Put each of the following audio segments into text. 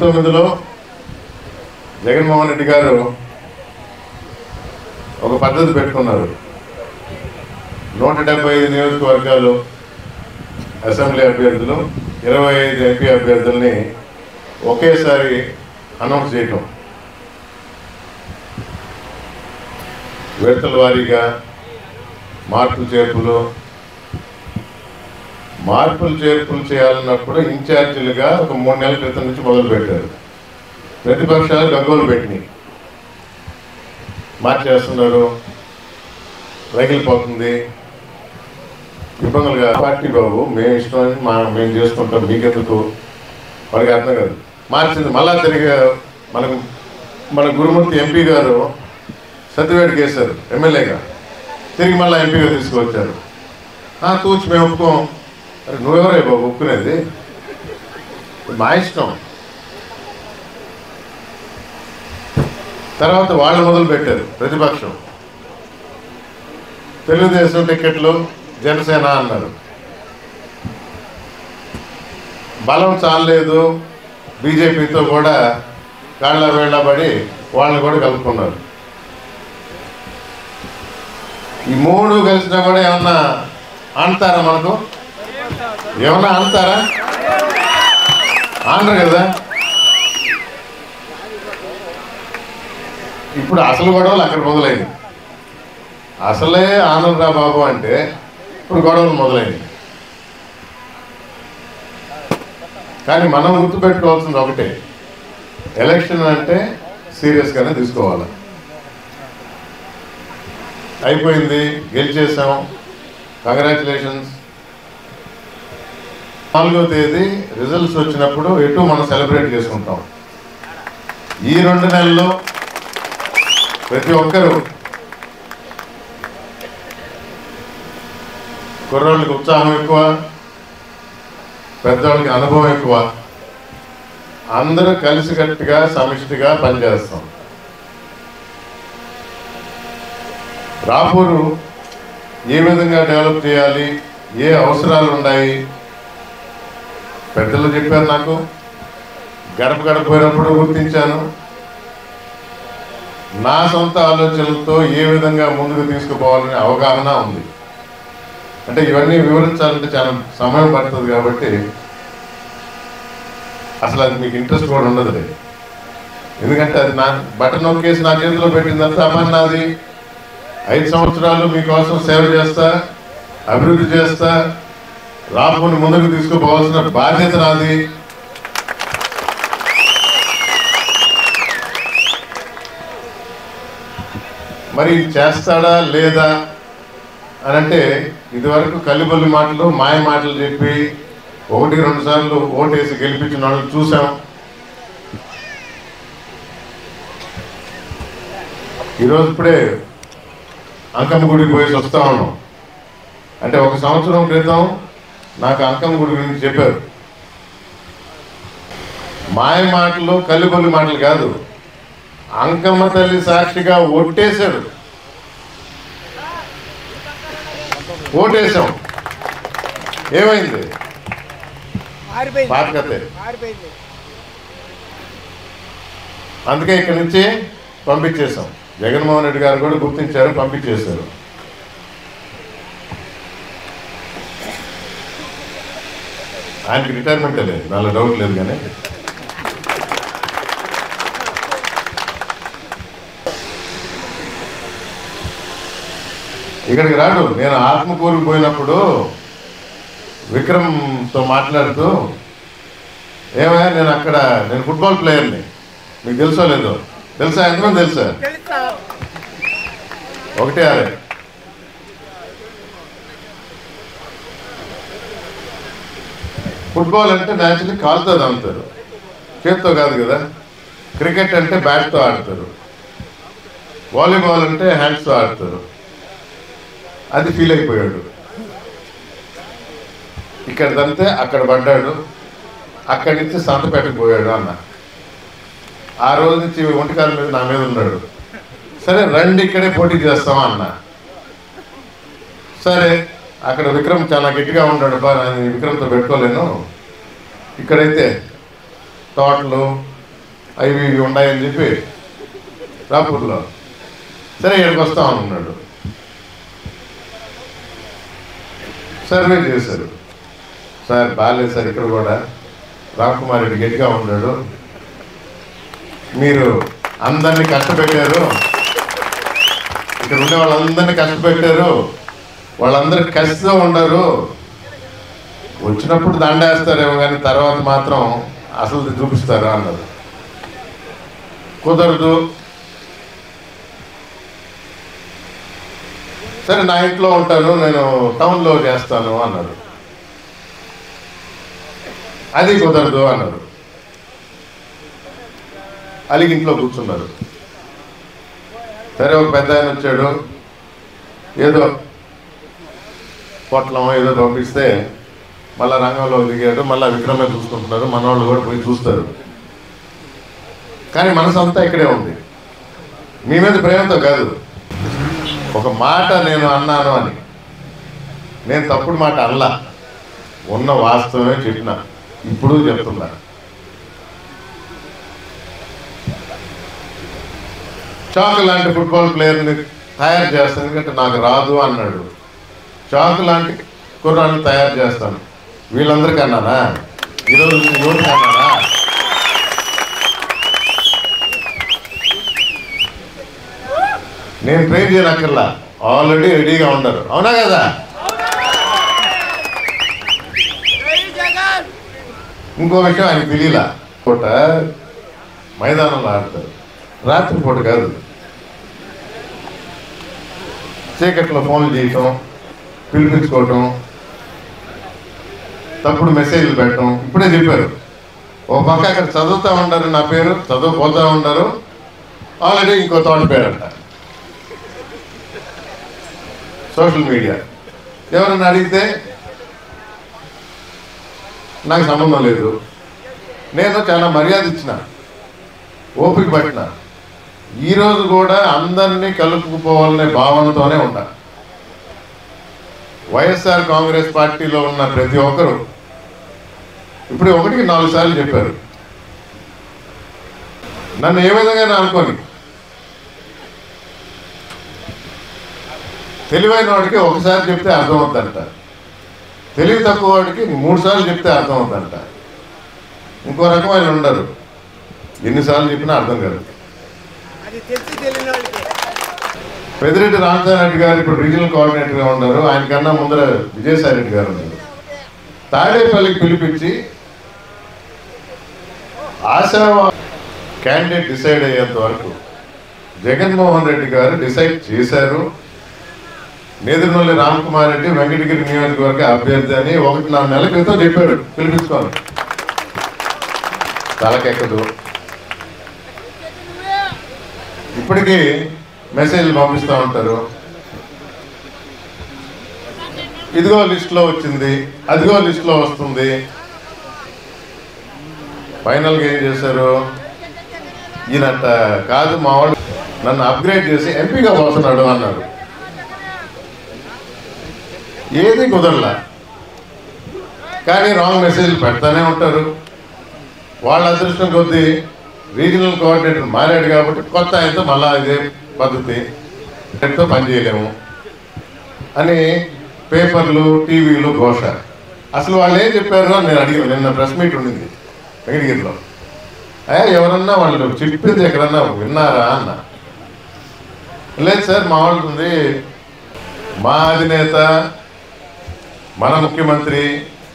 2019లో జగన్మోహన్ రెడ్డి గారు ఒక పద్ధతి పెట్టుకున్నారు. 175 నియోజకవర్గాలు అసెంబ్లీ అభ్యర్థులు, 25 ఎంపీ అభ్యర్థుల్ని ఒకేసారి అనౌన్స్ చేయటం, విడతల వారీగా మార్పులు చేర్పులు చేయాలన్నప్పుడు ఇన్ఛార్జీలుగా ఒక 3 నెలల క్రితం నుంచి మొదలుపెట్టారు. ప్రతిపక్షాలు గగ్గోలు పెట్టినాయి, మార్చేస్తున్నారు, రగిలిపోతుంది, ఇబ్బందులుగా. పార్టీ బాబు మేము ఇష్టం మేము చేసుకుంటాం, మీకెందుకు, మనకి అర్థం కాదు. మార్చింది మళ్ళా తిరిగి మన గురుమూర్తి ఎంపీ గారు సత్యవేడికి వేశారు ఎమ్మెల్యేగా, తిరిగి మళ్ళీ ఎంపీగా తీసుకువచ్చారు. తూచి మేము ఒప్పుకోం. అరే నువ్వెవరే బాబు ఒప్పుకునేది, మా ఇష్టం. తర్వాత వాళ్ళు మొదలు పెట్టారు ప్రతిపక్షం, తెలుగుదేశం టికెట్లు జనసేన అన్నారు. బలం చాలలేదు, బీజేపీతో కూడా కాళ్ళ వేళ్ళబడి వాళ్ళని కూడా కలుపుకున్నారు. ఈ 3 కలిసినా కూడా ఏమన్నా అంటారా? మనకు ఏమన్నా అంటారా? అనరు కదా. ఇప్పుడు అసలు గొడవలు అక్కడ మొదలైంది. అసలే ఆనందరా బాబు అంటే ఇప్పుడు గొడవలు మొదలైంది. కానీ మనం గుర్తుపెట్టుకోవాల్సింది ఒకటే, ఎలక్షన్ అంటే సీరియస్గానే తీసుకోవాలి. అయిపోయింది, గెలిచేసాం, కంగ్రాచులేషన్స్. 4వ తేదీ రిజల్ట్స్ వచ్చినప్పుడు ఎటు మనం సెలబ్రేట్ చేసుకుంటాం. ఈ 2 నెలల్లో ప్రతి ఒక్కరూ, కుర్రోళ్ళకి ఉత్సాహం ఎక్కువ, పెద్దవాళ్ళకి అనుభవం ఎక్కువ, అందరూ కలిసికట్టుగా సమిష్టిగా పనిచేస్తాం. రాపూరు ఏ విధంగా డెవలప్ చేయాలి, ఏ అవసరాలు ఉన్నాయి పెద్దలు చెప్పారు. నాకు గడప పోయినప్పుడు గుర్తించాను. నా సొంత ఆలోచనలతో ఏ విధంగా ముందుకు తీసుకుపోవాలనే అవగాహన ఉంది. అంటే ఇవన్నీ వివరించాలంటే చాలా సమయం పడుతుంది కాబట్టి అసలు అది మీకు ఇంట్రెస్ట్ కూడా ఉండదు. ఎందుకంటే అది నా బటన్ నొక్కేసి నా చేతిలో పెట్టిందంతా అమర్నాది. 5 సంవత్సరాలు మీకోసం సేవ చేస్తా, అభివృద్ధి చేస్తా, రాపూర్ని ముందుకు తీసుకుపోవాల్సిన బాధ్యత నాది. మరి చేస్తాడా లేదా అని అంటే, ఇదివరకు కల్లిబొల్లి మాటలు, మాయ మాటలు చెప్పి 1-2 సార్లు ఓటేసి గెలిపించిన వాళ్ళని చూసాం. ఈరోజు ఇప్పుడే అంకమ్మ గుడికి పోయేసి వస్తా ఉన్నాం. అంటే 1 సంవత్సరం క్రితం నాకు అంకమ్మ గుడి గురించి చెప్పారు. మాయ మాటలు, కల్లిబొల్లి మాటలు కాదు, అంకమ్మ తల్లి సాక్షిగా ఓటేశాడు. ఓటేశాం, ఏమైంది? పాతకతే. అందుకే ఇక్కడి నుంచి పంపించేశాం. జగన్మోహన్ రెడ్డి గారు కూడా గుర్తించారు, పంపించేశారు. ఆయనకి రిటైర్మెంట్ లేదు, నాలో డౌట్ లేదు. కానీ ఇక్కడికి రాడు. నేను ఆత్మకూరుకు పోయినప్పుడు విక్రమ్తో మాట్లాడుతూ, ఏమయ్యా నేను ఫుట్బాల్ ప్లేయర్ని, మీకు తెలుసో లేదో? తెలుసా? ఎంతమంది తెలుసా? 1-6. ఫుట్బాల్ అంటే న్యాచురల్లీ కాలుతో ఆడతారు, చేత్తో కాదు కదా. క్రికెట్ అంటే బ్యాట్తో ఆడతారు, వాలీబాల్ అంటే హ్యాండ్స్తో ఆడతారు. అది ఫీల్ అయిపోయాడు. ఇక్కడదంతే అక్కడ పడ్డాడు, అక్కడి నుంచి సంతపేటకు పోయాడు అన్న. ఆ రోజు నుంచి ఒంటికాల మీద నా మీద ఉన్నాడు. సరే రండి ఇక్కడే పోటీ చేస్తామా అన్న. సరే అక్కడ విక్రమ్ చాలా గట్టిగా ఉంటాడు, నేను విక్రమ్తో పెట్టుకోలేను, ఇక్కడైతే తోటలు అవి ఇవి ఉన్నాయని చెప్పి రాపూర్లో. సరే ఇక్కడికి వస్తామన్నాడు. సర్వే చేశారు. సార్ బాగాలేదు సార్, ఇక్కడ కూడా రామ్కుమార్ రెడ్డి గట్టిగా ఉన్నాడు, మీరు అందరినీ కష్టపెట్టారు, ఇక్కడ ఉండే వాళ్ళందరినీ కష్టపెట్టారు, వాళ్ళందరూ కసితో ఉండరు, వచ్చినప్పుడు దండేస్తారేమో కానీ తర్వాత మాత్రం అసలు చూపిస్తారు అన్నారు. కుదరదు. సరే నా ఇంట్లో ఉంటాను, నేను టౌన్లో చేస్తాను అన్నారు. అది కుదరదు అన్నారు. అలిగి ఇంట్లో కూర్చున్నారు. సరే ఒక పెద్ద ఆయన వచ్చాడు, ఏదో పొట్లం ఏదో పంపిస్తే మళ్ళీ రంగంలో దిగాడు. మళ్ళీ విక్రమే చూసుకుంటున్నారు, మన వాళ్ళు కూడా పోయి చూస్తారు. కానీ మనసు అంతా ఇక్కడే ఉంది. మీ మీద ప్రేమతో కాదు, ఒక మాట నేను అన్నాను అని, నేను తప్పుడు మాట అనలా, ఉన్న వాస్తవమే చెప్పిన, ఇప్పుడు చెప్తున్నా. చాక్ లాంటి ఫుట్బాల్ ప్లేయర్ని తయారు చేస్తాను, ఎందుకంటే నాకు రాదు అన్నాడు. చాక్ లాంటి కుర్రాన్ని తయారు చేస్తాను, వీళ్ళందరికీ అన్నానా? ఈరోజు యువతకి అన్నానా? నేను ట్రైన్ చేయనక్కర్లా, ఆల్రెడీ రెడీగా ఉన్నారు. అవునా కదా? ఇంకో విషయం ఆయన తెలియలా, పూట మైదానంలో ఆడతారు, రాత్రిపూట కాదు. చీకట్లో ఫోన్లు చేయటం, పిలిపించుకోవటం, తప్పుడు మెసేజ్లు పెట్టడం. ఇప్పుడే చెప్పారు, ఓ పక్క అక్కడ చదువుతూ ఉంటారు, నా పేరు చదువుపోతూ ఉంటారు, ఆల్రెడీ ఇంకో తోట పేరు అంట. సోషల్ మీడియా ఎవరన్నా అడిగితే నాకు సంబంధం లేదు, నేను చాలా మర్యాద ఇచ్చిన, ఓపిక పట్టిన. ఈరోజు కూడా అందరినీ కలుపుకుపోవాలనే భావనతోనే ఉంటా. వైఎస్ఆర్ కాంగ్రెస్ పార్టీలో ఉన్న ప్రతి ఒక్కరు ఇప్పుడు 1కి 4 సార్లు చెప్పారు. నన్ను ఏ విధంగా అనుకోని, తెలివైన వాడికి ఒకసారి చెప్తే అర్థమవుతుందంట, తెలివి తక్కువ వాడికి 3 సార్లు చెప్తే అర్థమవుతుందంట. ఇంకో రకమైన ఉండరు, ఎన్నిసార్లు చెప్పినా అర్థం కాదు. పెద్దిరెడ్డి రామచంద్రారెడ్డి గారు ఇప్పుడు రీజనల్ కోఆర్డినేటర్గా ఉన్నారు, ఆయన కన్నా ముందర విజయసాయి రెడ్డి గారు ఉన్నారు. తాడేపల్లికి పిలిపించి ఆశా క్యాండిడేట్ డిసైడ్ అయ్యేంత వరకు జగన్మోహన్ రెడ్డి గారు డిసైడ్ చేశారు. నేదురుమల్లి రామ్కుమార్ రెడ్డి వెంకటగిరి నియోజకవర్గ అభ్యర్థి అని 1-4 నెలల క్రితం చెప్పాడు, పిలిపించుకోవాలి. తలకెక్కదు. ఇప్పటికీ మెసేజ్లు పంపిస్తూ ఉంటారు, ఇదిగో లిస్టులో వచ్చింది, అదిగో లిస్టులో వస్తుంది. ఫైనల్గా ఏం చేశారు, ఈయనంట కాదు మా వాళ్ళు నన్ను అప్గ్రేడ్ చేసి ఎంపీగా పోతున్నాడు అన్నాడు. ఏది కుదరలా, కానీ రాంగ్ మెసేజ్లు పెడతానే ఉంటారు. వాళ్ళ అదృష్టం కొద్దీ రీజనల్ కోఆర్డినేటర్ మారాడు కాబట్టి కొత్త ఆయనతో మళ్ళా ఇదే పద్ధతి, ఎంతో పనిచేయలేము అని పేపర్లు టీవీలు ఘోష. అసలు వాళ్ళు ఏం చెప్పారు అని నేను అడిగాను. నిన్న ప్రెస్ మీట్ ఉండింది వెంకటగిరిలో. ఎవరన్నా వాళ్ళు చెప్పింది ఎక్కడన్నా విన్నారా అన్న. లేదు సార్ మా వాళ్ళు ఉంది, మా అధినేత మన ముఖ్యమంత్రి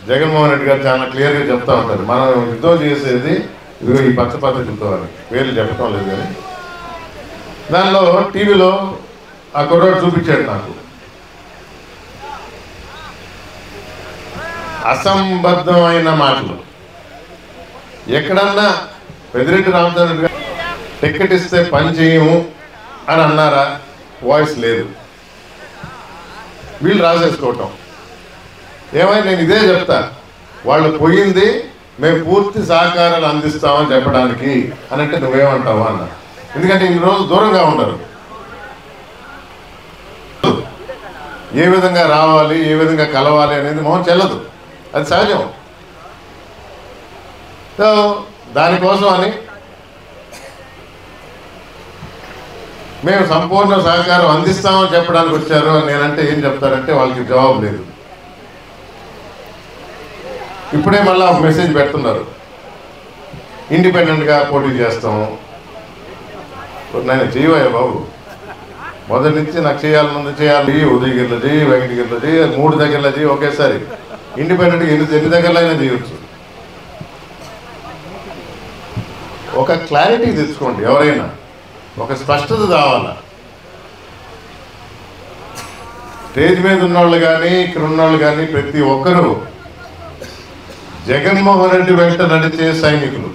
జగన్మోహన్ రెడ్డి గారు చాలా క్లియర్గా చెప్తా ఉంటారు, మనం యుద్ధం చేసేది ఇదిగో ఈ పచ్చ పద్ధతితో అని. పేర్లు చెప్పడం లేదు కానీ దానిలో టీవీలో ఆ కుర్రాడు చూపించాడు నాకు. అసంబద్ధమైన మాటలు. ఎక్కడన్నా పెద్దిరెడ్డి రామచంద్ర గారు టికెట్ ఇస్తే పని చేయము అని అన్నారా? వాయిస్ లేదు. వీళ్ళు రాసేసుకోవటం. ఏమైనా నేను ఇదే చెప్తా, వాళ్ళు పోయింది మేము పూర్తి సహకారాలు అందిస్తామని చెప్పడానికి అని అంటే నువ్వేమంటావు అన్న. ఎందుకంటే ఇన్ని రోజులు దూరంగా ఉండరు, ఏ విధంగా రావాలి ఏ విధంగా కలవాలి అనేది మొహం చెల్లదు, అది సహజం. సో దానికోసం అని మేము సంపూర్ణ సహకారం అందిస్తామని చెప్పడానికి వచ్చారు. నేనంటే ఏం చెప్తారంటే వాళ్ళకి జవాబు లేదు. ఇప్పుడే మళ్ళీ ఒక మెసేజ్ పెడుతున్నారు, ఇండిపెండెంట్గా పోటీ చేస్తాము. నేను చేయవయ్యా బాబు, మొదటి నుంచి నాకు చేయాలనుంది, చేయాలి. ఉదయగిరిలో చేయి, వెంకటగిరిలో చేయి, 3 దగ్గరలో చేయి ఒకేసారి. ఇండిపెండెంట్గా ఎన్ని దగ్గరలో అయినా చేయొచ్చు. ఒక క్లారిటీ తెచ్చుకోండి. ఎవరైనా ఒక స్పష్టత కావాలా. స్టేజ్ మీద ఉన్నవాళ్ళు కానీ ఇక్కడ ఉన్నవాళ్ళు కానీ ప్రతి ఒక్కరూ జగన్మోహన్ రెడ్డి వెంట నడిచే సైనికులు,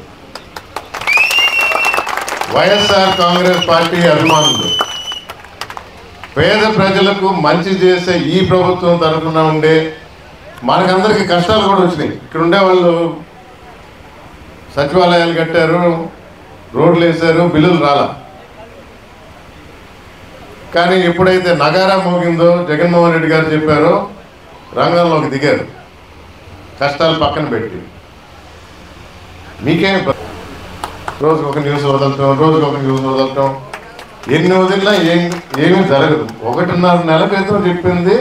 వైఎస్ఆర్ కాంగ్రెస్ పార్టీ అభిమానులు, పేద ప్రజలకు మంచి చేసే ఈ ప్రభుత్వం తరఫున ఉండే మనకందరికీ కష్టాలు కూడా వచ్చినాయి. ఇక్కడ ఉండేవాళ్ళు సచివాలయాలు కట్టారు, రోడ్లు వేశారు, బిల్లులు రాలా. కానీ ఎప్పుడైతే నగారా మోగిందో జగన్మోహన్ రెడ్డి గారు చెప్పారో రంగంలోకి దిగారు, కష్టాలు పక్కన పెట్టి. మీకేం రోజుకు ఒక న్యూస్ వదలటం, ఎన్ని వదిలినా ఏమీ జరగదు. 1.5 నెల క్రితం చెప్పింది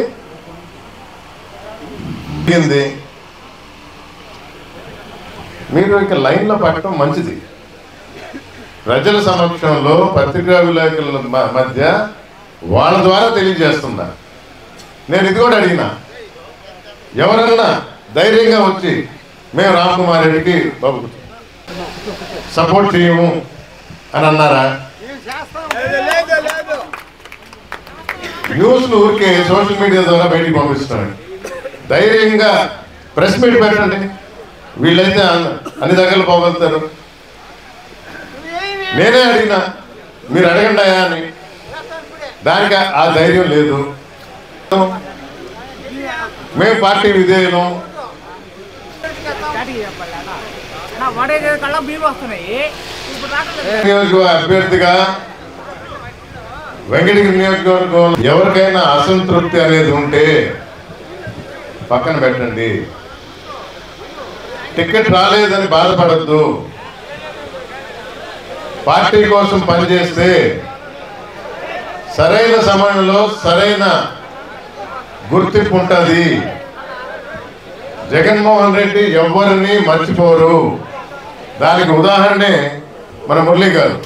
మీరు ఇక లైన్లో పట్టడం మంచిది. ప్రజల సమక్షంలో పత్రికా విలేకరుల మధ్య వాళ్ళ ద్వారా తెలియజేస్తున్నా. నేను ఇది కూడా అడిగినా, ఎవరన్నా ధైర్యంగా వచ్చి మేము రామ్ కుమార్ రెడ్డికి బాబు సపోర్ట్ చేయము అని అన్నారా? న్యూస్లు ఊరికే సోషల్ మీడియా ద్వారా బయటికి పంపిస్తున్నాడు. ధైర్యంగా ప్రెస్ మీట్ పెట్టండి. వీళ్ళైతే అన్ని దగ్గరలు పోగలుగుతారు. నేనే అడిగినా, మీరు అడగండి అయ్యా అని. దానికి ఆ ధైర్యం లేదు. మేము పార్టీ విధేయులం. నియోజకవర్గ అభ్యర్థిగా వెంకటగిరి నియోజకవర్గం ఎవరికైనా అసంతృప్తి అనేది ఉంటే పక్కన పెట్టండి. టికెట్ రాలేదని బాధపడద్దు. పార్టీ కోసం పనిచేస్తే సరైన సమయంలో సరైన గుర్తింపు ఉంటుంది. జగన్మోహన్ రెడ్డి ఎవరిని మర్చిపోరు. దానికి ఉదాహరణే మన మురళీ గారు.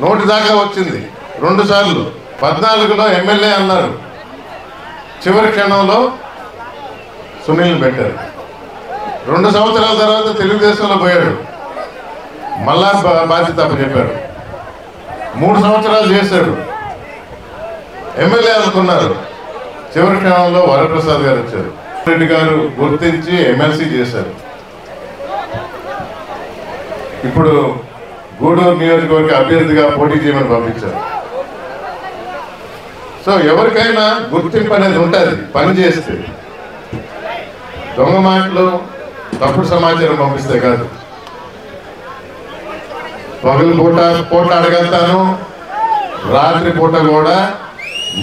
నోటి దాకా వచ్చింది 2 సార్లు. 14లో ఎమ్మెల్యే అన్నారు, చివరి క్షణంలో సునీల్ పెట్టారు. 2 సంవత్సరాల తర్వాత తెలుగుదేశంలో పోయాడు, మళ్ళా బాధ్యత చెప్పారు. 3 సంవత్సరాలు చేశాడు, ఎమ్మెల్యే అనుకున్నారు. చివరి క్షణంలో వరప్రసాద్ గారు వచ్చారు. రెడ్డి గారు గుర్తించి ఎమ్మెల్సీ చేశారు. ఇప్పుడు గూడూరు నియోజకవర్గ అభ్యర్థిగా పోటీ చేయమని పంపించారు. సో ఎవరికైనా గుర్తింపు అనేది ఉంటుంది పని చేస్తే. దొంగ మాటలు, తప్పుడు సమాచారం పంపిస్తే కాదు. పగలు పూట అడగలుగుతాను, రాత్రి పూట కూడా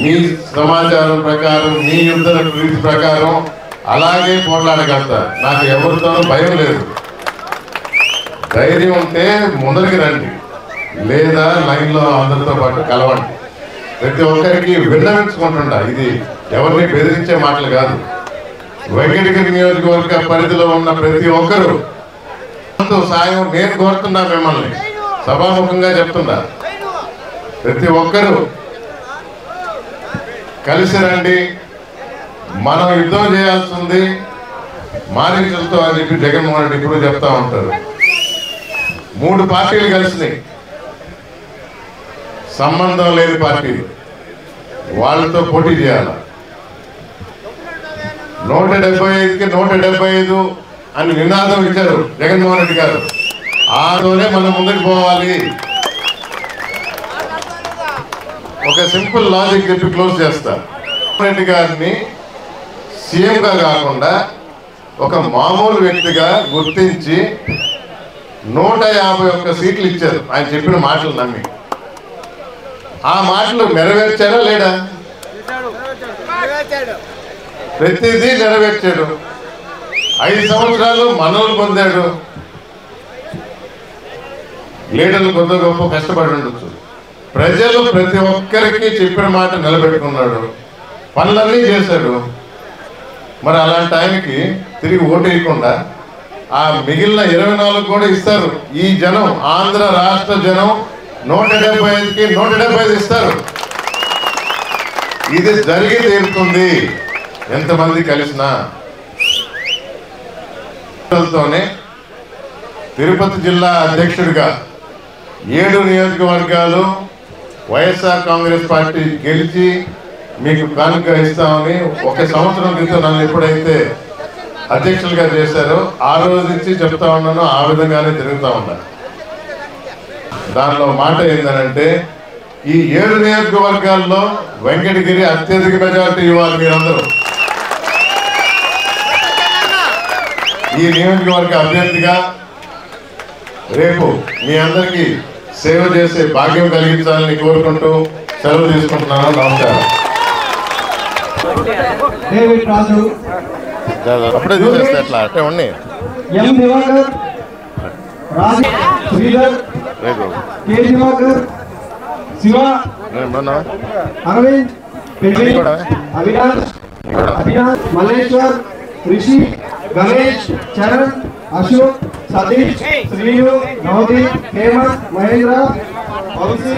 మీ సమాచారం ప్రకారం, మీ యుద్ధ రీతి ప్రకారం అలాగే పోట్లాడగలుగుతా. నాకు ఎవరితోనూ భయం లేదు. ధైర్యం ఉంటే ముందరికి రండి, లేదా లైన్లో అందరితో పాటు కలవండి. ప్రతి ఒక్కరికి విన్నవించుకుంటుంటా. ఇది ఎవరిని బెదిరించే మాటలు కాదు. వెంకటగిరి నియోజకవర్గ పరిధిలో ఉన్న ప్రతి ఒక్కరూ సాయం నేను కోరుతున్నా. మిమ్మల్ని సభాముఖంగా చెప్తున్నా, ప్రతి ఒక్కరూ కలిసి రండి. మనం యుద్ధం చేయాల్సింది మారీచులతో అని చెప్పి జగన్మోహన్ రెడ్డి ఇప్పుడు చెప్తా ఉంటారు. 3 పార్టీలు కలిసినాయి, సంబంధం లేని పార్టీలు, వాళ్ళతో పోటీ చేయాలి. 175కి 175 అని నినాదం ఇచ్చారు జగన్మోహన్ రెడ్డి గారు. ఆతోనే మనం ముందుకు పోవాలి. ఒక సింపుల్ లాజిక్ చెప్పి క్లోజ్ చేస్తా. రెడ్డి గారిని సీఎంగా కాకుండా ఒక మామూలు వ్యక్తిగా గుర్తించి 151 సీట్లు ఇచ్చారు. ఆయన చెప్పిన మాటలు నమ్మి. ఆ మాటలు నెరవేర్చారా లేడా? ప్రతిదీ నెరవేర్చాడు. 5 సంవత్సరాలు మనోలు పొందాడు. లీడర్లు కొద్ది గొప్ప కష్టపడి ఉండొచ్చు. ప్రజలు ప్రతి ఒక్కరికి చెప్పిన మాట నిలబెట్టుకున్నాడు, పనులన్నీ చేశాడు. మరి అలాంటి ఆయనకి తిరిగి ఓటు వేయకుండా ఆ మిగిలిన 24 కూడా ఇస్తారు. ఈ జనం, ఆంధ్ర రాష్ట్ర జనం 175కి 175 ఇస్తారు. ఇది జరిగి తీరుతుంది ఎంతమంది కలిసినా. తిరుపతి జిల్లా అధ్యక్షుడిగా 7 నియోజకవర్గాలు వైఎస్ఆర్ కాంగ్రెస్ పార్టీ గెలిచి మీకు కానుక ఇస్తామని 1 సంవత్సరం క్రితం నన్ను ఎప్పుడైతే అధ్యక్షులుగా చేశారో ఆ రోజు నుంచి చెప్తా ఉన్నాను, ఆ విధంగానే తిరుగుతూ ఉన్నా. దానిలో మాట ఏంటంటే ఈ 7 నియోజకవర్గాల్లో వెంకటగిరి అత్యధిక మెజారిటీ ఇవ్వాలి మీరందరూ. ఈ నియోజకవర్గ అభ్యర్థిగా రేపు మీ అందరికీ సేవ చేసే భాగ్యం కలిగించాలని కోరుకుంటూ సెలవు తీసుకుంటున్నాను. నమస్కారం. అప్పుడే చూసేస్తే అట్లా అట్టే ఉన్నాయి. మల్లేశ్వర్, రిషి, గణేష్, చరణ్, అశోక్, సతీష్, శ్రీను, నవదీప్, హేమంత్, మహేంద్ర, వంశీ,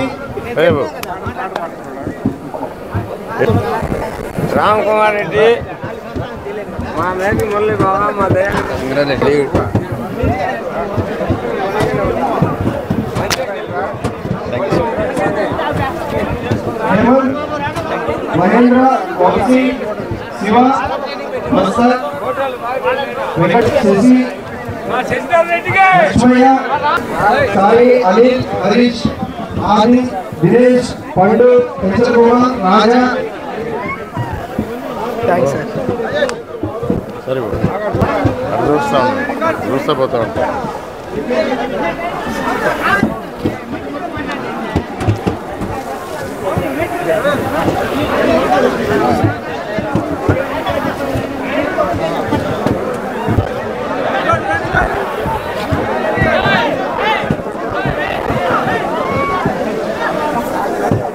రామ్ కుమార్ రెడ్డి, మా మేకి మురళి బాబా, మా దయారెడ్డి, హేమంత్, మహేంద్ర, వంశీ, శివ, ప్రసాద్, వెంకట్, శశి, లక్ష్మయ్య, సాయి, అనిల్, హరీష్, ఆది, దినేష్, పండు, కుమార్, రాజా. సరే చూస్తా పోతా ఉంటా.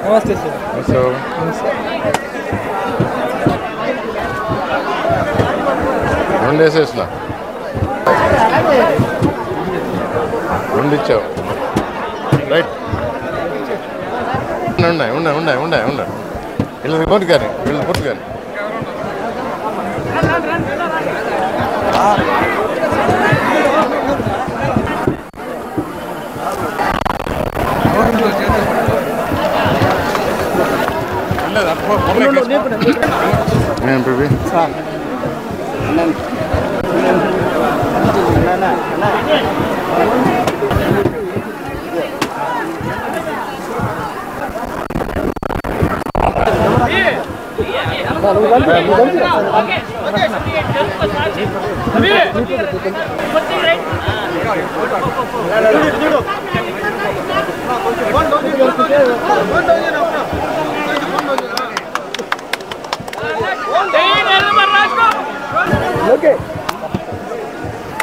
నమస్తే సార్. రెండేసేసిన రెండిచ్చావు. రైట్ ఉన్నాయి ఉన్నాయి ఉన్నాయి ఉన్నాయి ఉన్నాయి వీళ్ళని కోటి కానీ వీళ్ళని పూర్తి కానీ Okay.